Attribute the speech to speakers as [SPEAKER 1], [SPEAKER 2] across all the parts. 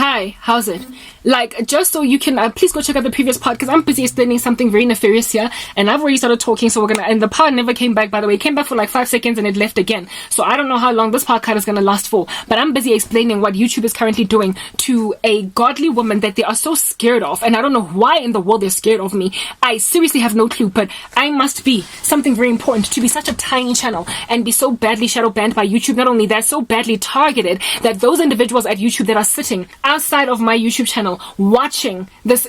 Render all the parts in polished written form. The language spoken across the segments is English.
[SPEAKER 1] Hi, how's it? Like, just so you can, please go check out the previous part, because I'm busy explaining something very nefarious here, and I've already started talking, so we're gonna, and the part never came back, by the way. It came back for like 5 seconds and it left again. So I don't know how long this podcast is gonna last for, but I'm busy explaining what YouTube is currently doing to a godly woman that they are so scared of, and I don't know why in the world they're scared of me. I seriously have no clue, but I must be something very important to be such a tiny channel and be so badly shadow banned by YouTube. Not only that, so badly targeted that those individuals at YouTube that are sitting outside of my YouTube channel watching this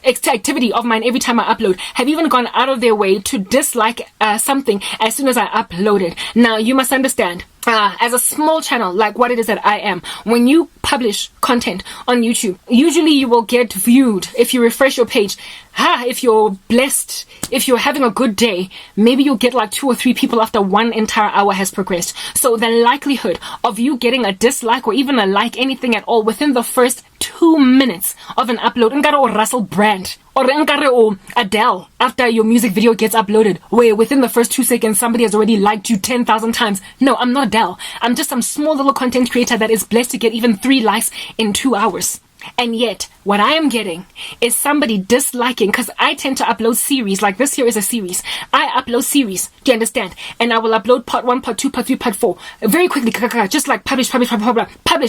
[SPEAKER 1] activity of mine every time I upload have even gone out of their way to dislike something as soon as I upload it. Now you must understand, as a small channel like what it is that I am, when you publish content on YouTube, usually you will get viewed if you refresh your page. If you're blessed, if you're having a good day, maybe you'll get like 2 or 3 people after 1 entire hour has progressed. So the likelihood of you getting a dislike or even a like, anything at all, within the first 2 minutes of an upload, nkare or Russell Brand or nkare or Adele, after your music video gets uploaded, where within the first 2 seconds somebody has already liked you 10,000 times. No, I'm not Adele. I'm just some small little content creator that is blessed to get even 3 likes in 2 hours. And yet, what I am getting is somebody disliking, because I tend to upload series, like this here is a series. I upload series, do you understand? And I will upload part 1, part 2, part 3, part 4, very quickly, just like publish,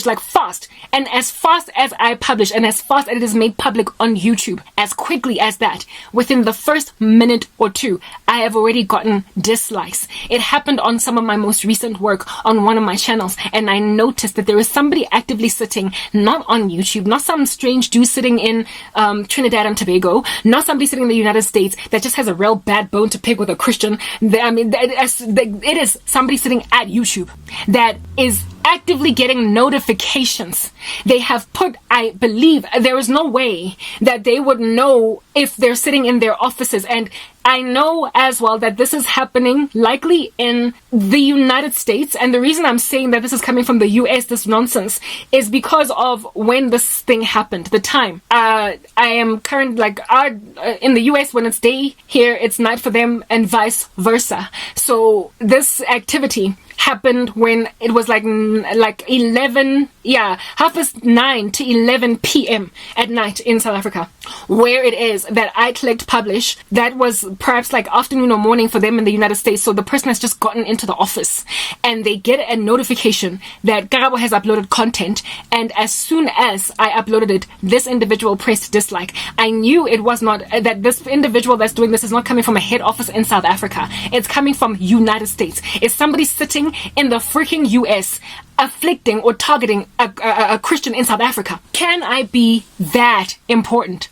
[SPEAKER 1] like fast. And as fast as I publish, and as fast as it is made public on YouTube, as quickly as that, within the first minute or 2, I have already gotten dislikes. It happened on some of my most recent work on one of my channels, and I noticed that there is somebody actively sitting, not on YouTube, not some strange dude sitting in Trinidad and Tobago, not somebody sitting in the United States that just has a real bad bone to pick with a Christian. It is somebody sitting at YouTube that is actively getting notifications. They have put, I believe, there is no way that they would know if they're sitting in their offices. And I know as well that this is happening likely in the United States. And the reason I'm saying that this is coming from the US, this nonsense, is because of when this thing happened, the time. I am current, in the US, when it's day, here it's night for them, and vice versa. So this activity happened when it was like 11, 9:30 to 11 p.m. at night in South Africa, where it is that I clicked publish. That was perhaps like afternoon or morning for them in the United States. So the person has just gotten into the office and they get a notification that Karabo has uploaded content, and as soon as I uploaded it, this individual pressed dislike. I knew it was not, that this individual that's doing this is not coming from a head office in South Africa. It's coming from United States. It's somebody sitting in the freaking US afflicting or targeting a Christian in South Africa. Can I be that important?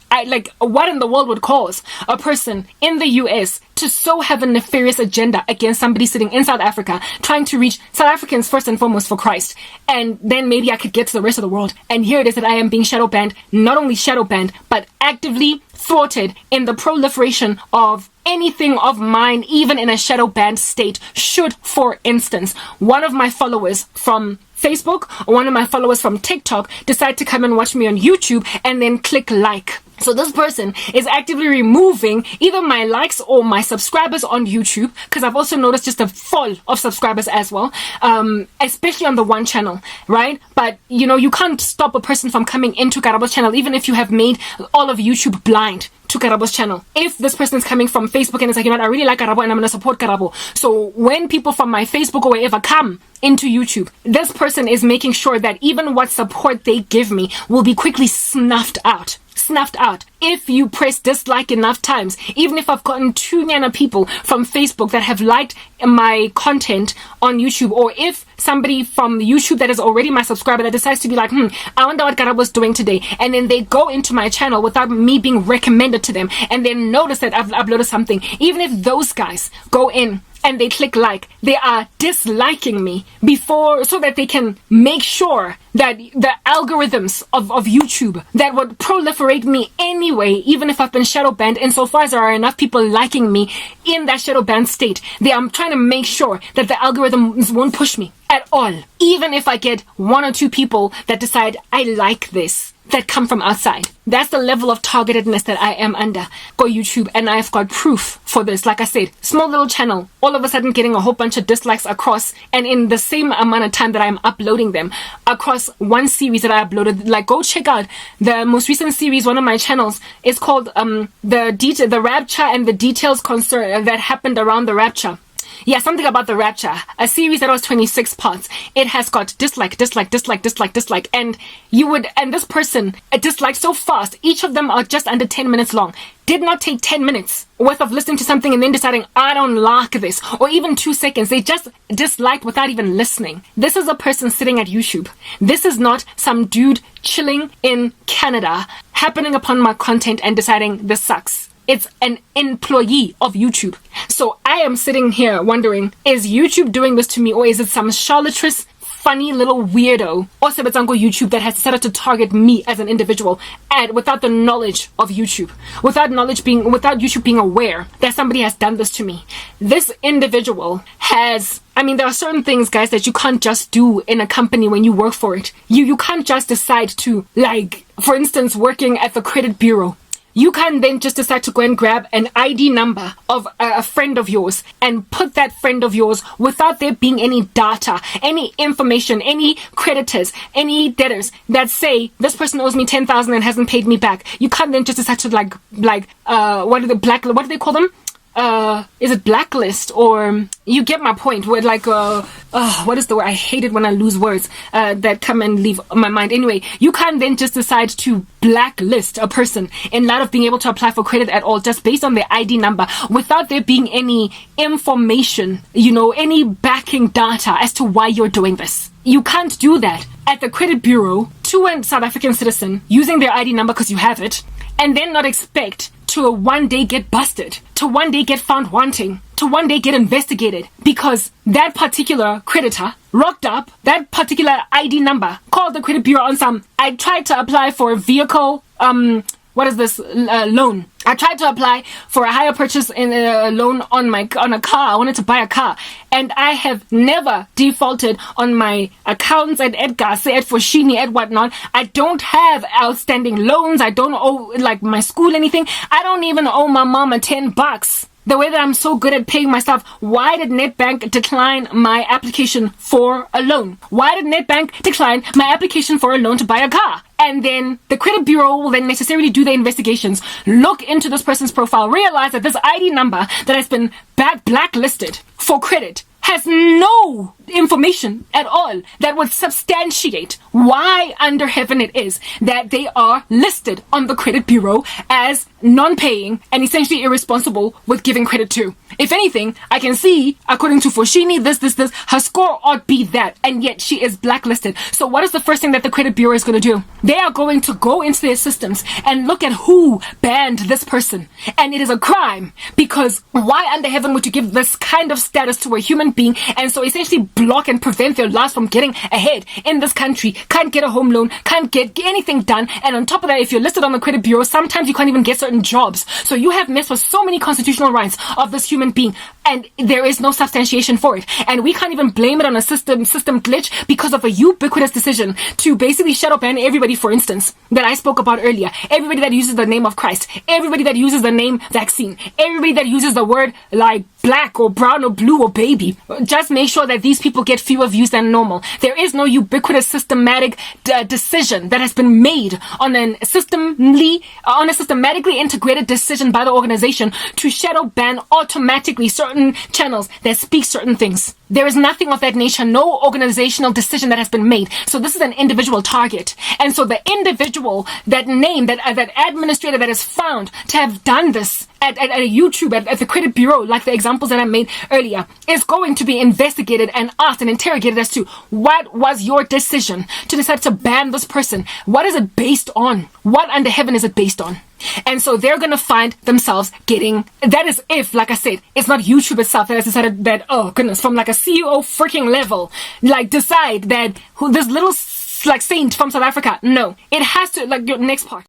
[SPEAKER 1] What in the world would cause a person in the US to so have a nefarious agenda against somebody sitting in South Africa trying to reach South Africans first and foremost for Christ? And then maybe I could get to the rest of the world. And here it is that I am being shadow banned, not only shadow banned, but actively thwarted in the proliferation of anything of mine, even in a shadow banned state. Should, for instance, one of my followers from Facebook or one of my followers from TikTok decide to come and watch me on YouTube and then click like. So this person is actively removing either my likes or my subscribers on YouTube, because I've also noticed just a fall of subscribers as well, especially on the one channel, right? But, you can't stop a person from coming into Karabo's channel, even if you have made all of YouTube blind to Karabo's channel. If this person is coming from Facebook and it's like, I really like Karabo and I'm going to support Karabo. So when people from my Facebook or wherever come into YouTube, this person is making sure that even what support they give me will be quickly snuffed out. If you press dislike enough times, even if I've gotten 2 Nyana people from Facebook that have liked my content on YouTube, or if somebody from YouTube that is already my subscriber that decides to be like, I wonder what Karabo's doing today, and then they go into my channel without me being recommended to them, and then notice that I've uploaded something, even if those guys go in and they click like, they are disliking me before, so that they can make sure that the algorithms of YouTube that would proliferate me anyway, even if I've been shadow banned, insofar as there are enough people liking me in that shadow banned state, I'm trying to make sure that the algorithms won't push me at all. Even if I get 1 or 2 people that decide I like this, that come from outside. That's the level of targetedness that I am under. Go YouTube, and I've got proof for this. Like I said, small little channel, all of a sudden getting a whole bunch of dislikes across, and in the same amount of time that I'm uploading them, across just one series that I uploaded. Like, go check out the most recent series, one of my channels. It's called the rapture and the details concern that happened around the rapture. Yeah, something about the rapture. A series that was 26 parts. It has got dislike, and this person disliked so fast. Each of them are just under 10 minutes long. Did not take 10 minutes worth of listening to something and then deciding, I don't like this, or even 2 seconds. They just disliked without even listening. This is a person sitting at YouTube. This is not some dude chilling in Canada, happening upon my content and deciding this sucks. It's an employee of YouTube. So I am sitting here wondering, is YouTube doing this to me, or is it some charlatrous, funny little weirdo or Sebetsango YouTube that has decided to target me as an individual, and without the knowledge of YouTube, without YouTube being aware that somebody has done this to me? This individual has, there are certain things, guys, that you can't just do in a company when you work for it. You can't just decide to, like, for instance, working at the credit bureau. You can then just decide to go and grab an ID number of a friend of yours and put that friend of yours without there being any data, any information, any creditors, any debtors that say this person owes me 10,000 and hasn't paid me back. You can't then just decide to what do they call them? Is it blacklist, or you get my point, where what is the word? I hate it when I lose words that come and leave my mind. Anyway, you can't then just decide to blacklist a person in light of being able to apply for credit at all, just based on their ID number, without there being any information, any backing data as to why you're doing this. You can't do that at the credit bureau to a South African citizen using their ID number because you have it, and then not expect to one day get busted, to one day get found wanting, to one day get investigated because that particular creditor rocked up that particular ID number, called the credit bureau on some, I tried to apply for a vehicle, loan. I tried to apply for a hire purchase in a loan on a car. I wanted to buy a car, and I have never defaulted on my accounts at Addrs, at Foschini, at whatnot. I don't have outstanding loans. I don't owe my school anything. I don't even owe my mama $10. The way that I'm so good at paying myself. Why did Nedbank decline my application for a loan? Why did Nedbank decline my application for a loan to buy a car? And then the credit bureau will then necessarily do their investigations, look into this person's profile, realize that this ID number that has been blacklisted for credit has no information at all that would substantiate why under heaven it is that they are listed on the credit bureau as non-paying and essentially irresponsible with giving credit to. If anything, I can see, according to Foschini, this, her score ought be that, and yet she is blacklisted. So what is the first thing that the credit bureau is going to do? They are going to go into their systems and look at who banned this person. And it is a crime, because why under heaven would you give this kind of status to a human being and so essentially block and prevent their lives from getting ahead in this country? Can't get a home loan, can't get anything done, and on top of that, if you're listed on the credit bureau, sometimes you can't even get certain jobs. So you have messed with so many constitutional rights of this human being, and there is no substantiation for it. And we can't even blame it on a system glitch because of a ubiquitous decision to basically shadow ban everybody, for instance, that I spoke about earlier. Everybody that uses the name of Christ, everybody that uses the name vaccine, everybody that uses the word like black or brown or blue or baby. Just make sure that these people get fewer views than normal. There is no ubiquitous systematic decision that has been made on a systematically integrated decision by the organization to shadow ban automatically certain channels that speak certain things. There is nothing of that nature, no organizational decision that has been made. So this is an individual target. And so the individual, that name, that administrator that is found to have done this at a YouTube, at the credit bureau, like the examples that I made earlier, is going to be investigated and asked and interrogated as to what was your decision to decide to ban this person? What is it based on? What under heaven is it based on? And so they're going to find themselves getting, that is if, like I said, it's not YouTube itself that has decided that, oh goodness, from like a CEO freaking level, like decide that this little like saint from South Africa. No, it has to, like, your next part.